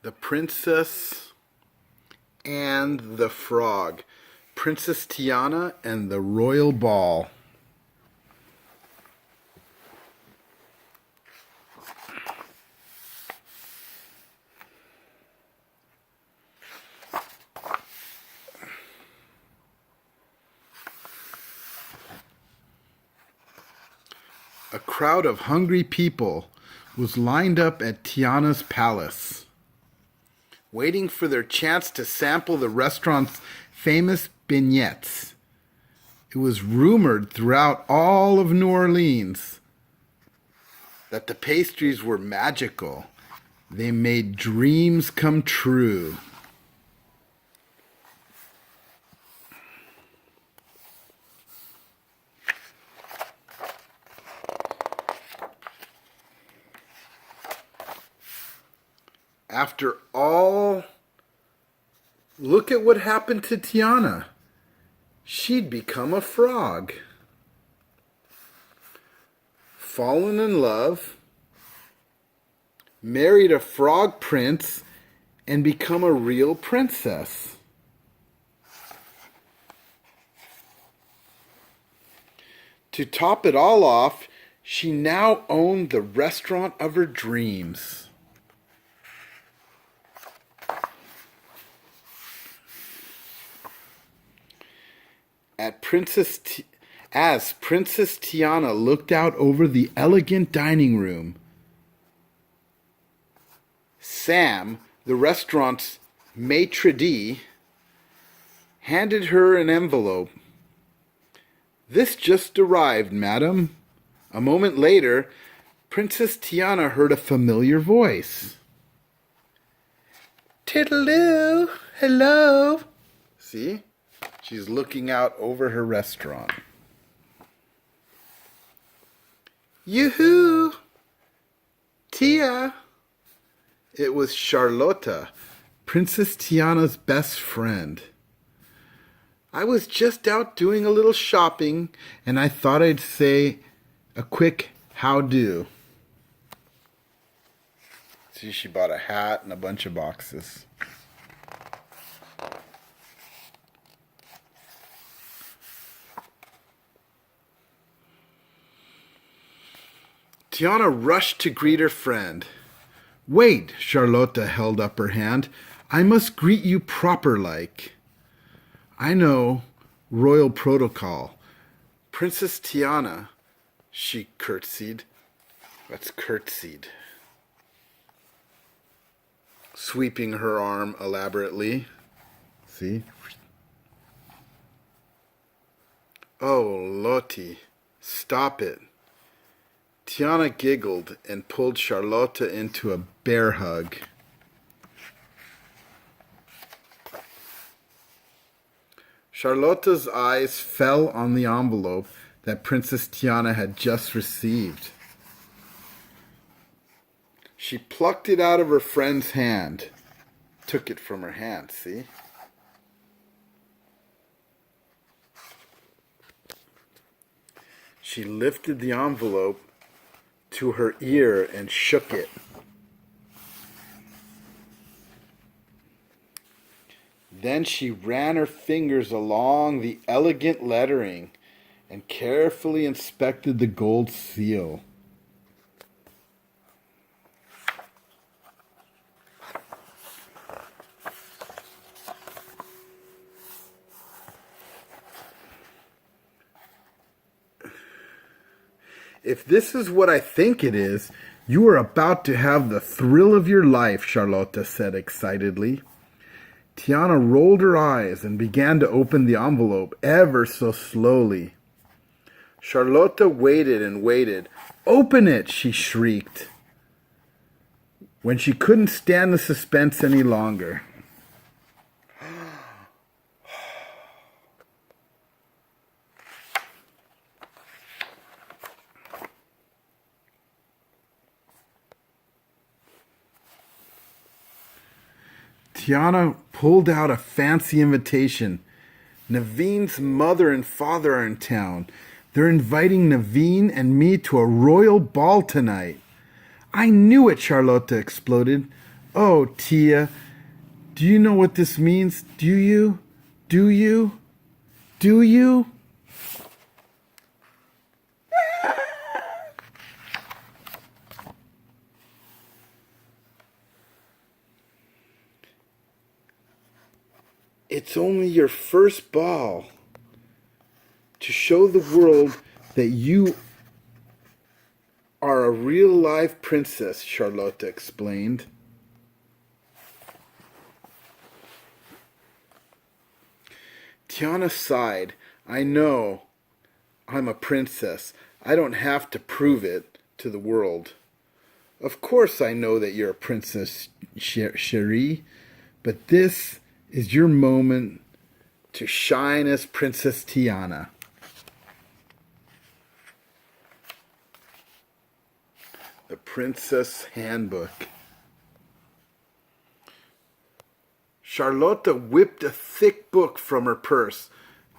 The Princess and the Frog. Princess Tiana and the Royal Ball. A crowd of hungry people was lined up at Tiana's palace, waiting for their chance to sample the restaurant's famous beignets. It was rumored throughout all of New Orleans that the pastries were magical. They made dreams come true. After all, look at what happened to Tiana. She'd become a frog. Fallen in love, married a frog prince, and become a real princess. To top it all off, she now owned the restaurant of her dreams. As Princess Tiana looked out over the elegant dining room, Sam, the restaurant's maitre d', handed her an envelope. "This just arrived, madam." A moment later, Princess Tiana heard a familiar voice. "Tiddaloo, hello." See? She's looking out over her restaurant. "Yoo-hoo! Tia!" It was Charlotta, Princess Tiana's best friend. "I was just out doing a little shopping, and I thought I'd say a quick how-do." See, she bought a hat and a bunch of boxes. Tiana rushed to greet her friend. "Wait," Charlotta held up her hand. "I must greet you proper-like." "I know, royal protocol." "Princess Tiana," she curtsied. That's curtsied. Sweeping her arm elaborately. See? "Oh, Lottie, stop it." Tiana giggled and pulled Charlotta into a bear hug. Charlotta's eyes fell on the envelope that Princess Tiana had just received. She plucked it out of her friend's hand. Took it from her hand, see? She lifted the envelope to her ear and shook it. Then she ran her fingers along the elegant lettering and carefully inspected the gold seal. "If this is what I think it is, you are about to have the thrill of your life," Charlotta said excitedly. Tiana rolled her eyes and began to open the envelope ever so slowly. Charlotta waited and waited. "Open it!" she shrieked, when she couldn't stand the suspense any longer. Tiana pulled out a fancy invitation. "Naveen's mother and father are in town. They're inviting Naveen and me to a royal ball tonight." "I knew it," Charlotta exploded. Oh, Tia, do you know what this means? Do you? Do you? Do you? It's only your first ball to show the world that you are a real live princess, Charlotte explained. Tiana sighed. I know I'm a princess. I don't have to prove it to the world. Of course I know that you're a princess, Cherie, but this is your moment to shine as Princess Tiana. The Princess Handbook. Charlotte whipped a thick book from her purse.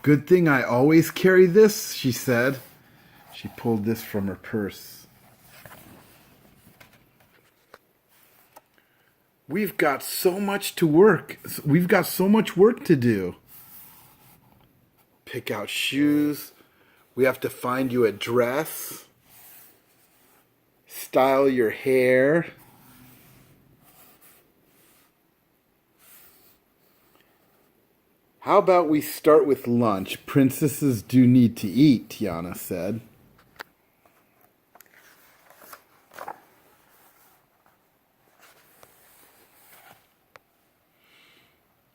Good thing I always carry this, she said. She pulled this from her purse. We've got so much to work. We've got so much work to do. Pick out shoes. We have to find you a dress. Style your hair. How about we start with lunch? Princesses do need to eat, Tiana said.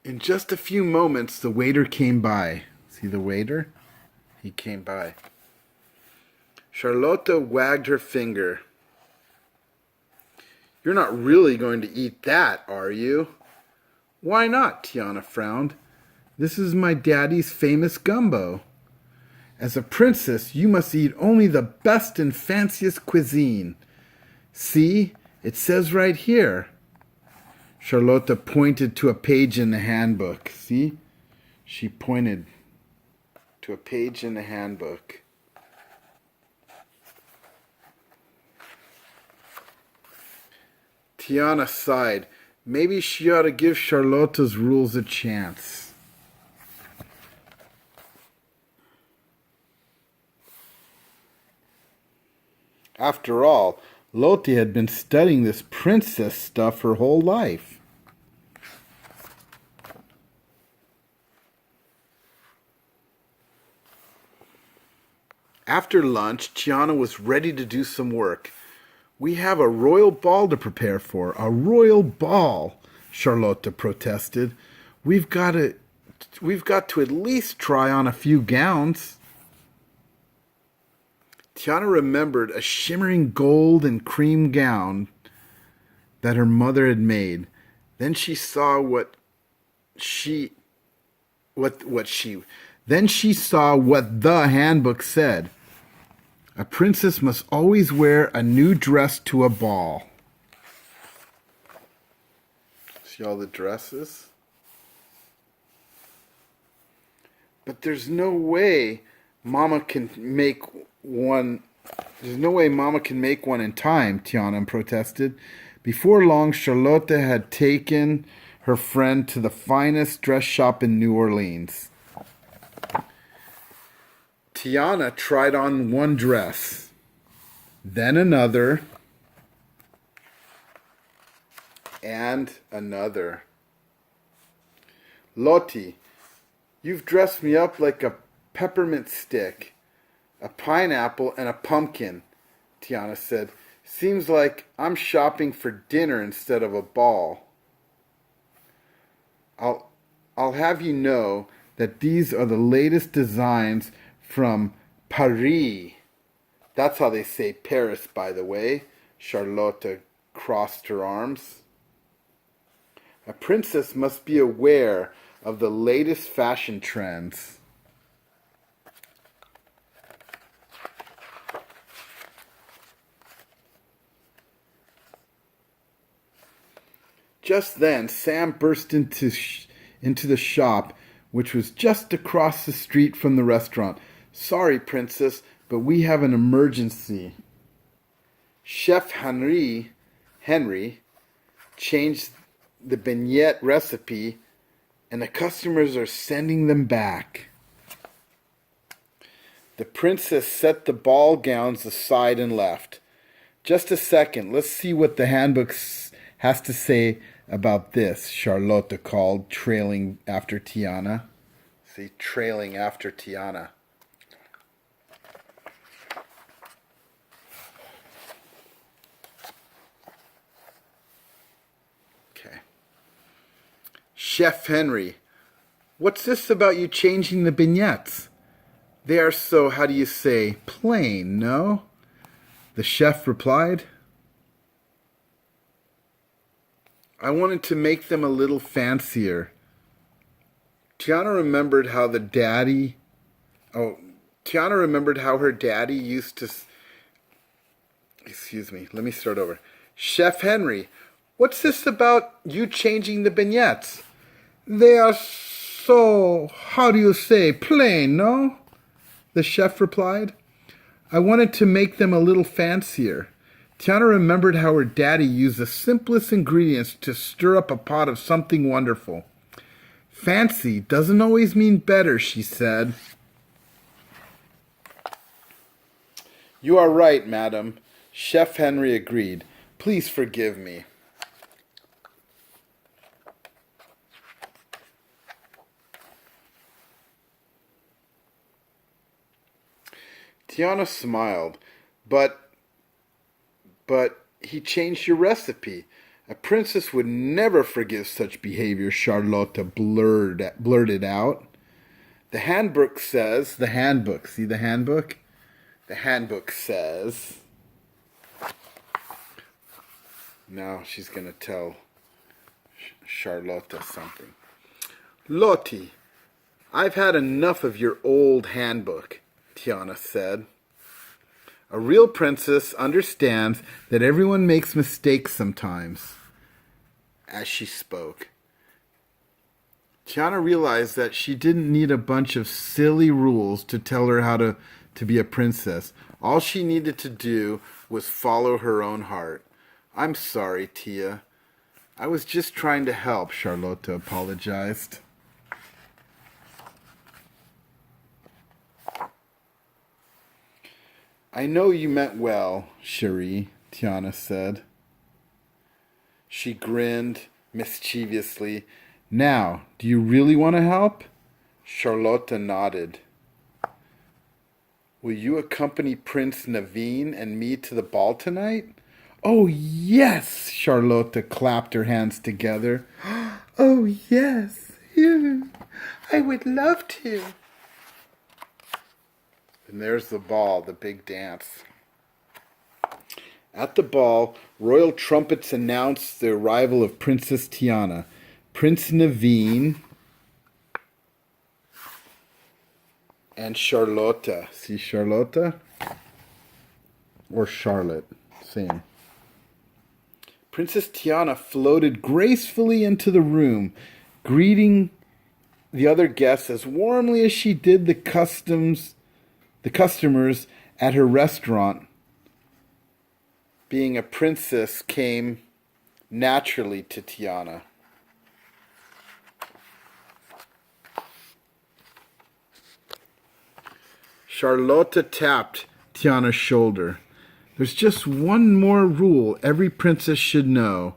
In just a few moments, the waiter came by. See the waiter? He came by. Charlotte wagged her finger. You're not really going to eat that, are you? Why not? Tiana frowned. This is my daddy's famous gumbo. As a princess, you must eat only the best and fanciest cuisine. See, it says right here. Charlotte pointed to a page in the handbook. See? She pointed to a page in the handbook. Tiana sighed. Maybe she ought to give Charlotte's rules a chance. After all, Lotte had been studying this princess stuff her whole life. After lunch, Tiana was ready to do some work. We have a royal ball to prepare for. A royal ball, Charlotte protested. We've got to at least try on a few gowns. Tiana remembered a shimmering gold and cream gown that her mother had made. Then she saw what the handbook said. A princess must always wear a new dress to a ball. See all the dresses? But there's no way Mama can make one. There's no way Mama can make one in time, Tiana protested. Before long, Charlotte had taken her friend to the finest dress shop in New Orleans. Tiana tried on one dress, then another, and another. Lotte, you've dressed me up like a peppermint stick, a pineapple, and a pumpkin, Tiana said. Seems like I'm shopping for dinner instead of a ball. I'll have you know that these are the latest designs from Paris. That's how they say Paris, by the way. Charlotte crossed her arms. A princess must be aware of the latest fashion trends. Just then, Sam burst into the shop, which was just across the street from the restaurant. Sorry, Princess, but we have an emergency. Chef Henry changed the beignet recipe, and the customers are sending them back. The princess set the ball gowns aside and left. Just a second, let's see what the handbook has to say about this, Charlotte called, trailing after Tiana. See, trailing after Tiana. Okay. Chef Henry, what's this about you changing the beignets? They are so, how do you say, plain, no? The chef replied, I wanted to make them a little fancier. Tiana remembered how her daddy used to... Excuse me, let me start over. Chef Henry, what's this about you changing the beignets? They are so, how do you say, plain, no? The chef replied. I wanted to make them a little fancier. Tiana remembered how her daddy used the simplest ingredients to stir up a pot of something wonderful. Fancy doesn't always mean better, she said. You are right, madam. Chef Henry agreed. Please forgive me. Tiana smiled. But he changed your recipe. A princess would never forgive such behavior, Charlotte blurted out. The handbook says, see the handbook? The handbook says, now she's going to tell Charlotte something. Lottie, I've had enough of your old handbook, Tiana said. A real princess understands that everyone makes mistakes sometimes. As she spoke, Tiana realized that she didn't need a bunch of silly rules to tell her how to be a princess. All she needed to do was follow her own heart. I'm sorry, Tia. I was just trying to help, Charlotte apologized. I know you meant well, Cherie, Tiana said. She grinned mischievously. Now, do you really want to help? Charlotte nodded. Will you accompany Prince Naveen and me to the ball tonight? Oh, yes! Charlotte clapped her hands together. Oh, yes! I would love to. And there's the ball, the big dance. At the ball, royal trumpets announced the arrival of Princess Tiana. Prince Naveen and Charlotte. See Charlotte? Or Charlotte. Same. Princess Tiana floated gracefully into the room, greeting the other guests as warmly as she did the customers at her restaurant. Being a princess came naturally to Tiana. Charlotte tapped Tiana's shoulder. There's just one more rule every princess should know.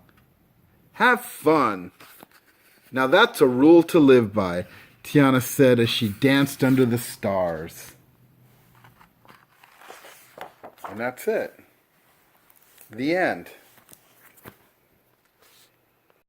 Have fun. Now that's a rule to live by, Tiana said as she danced under the stars. And that's it. The end.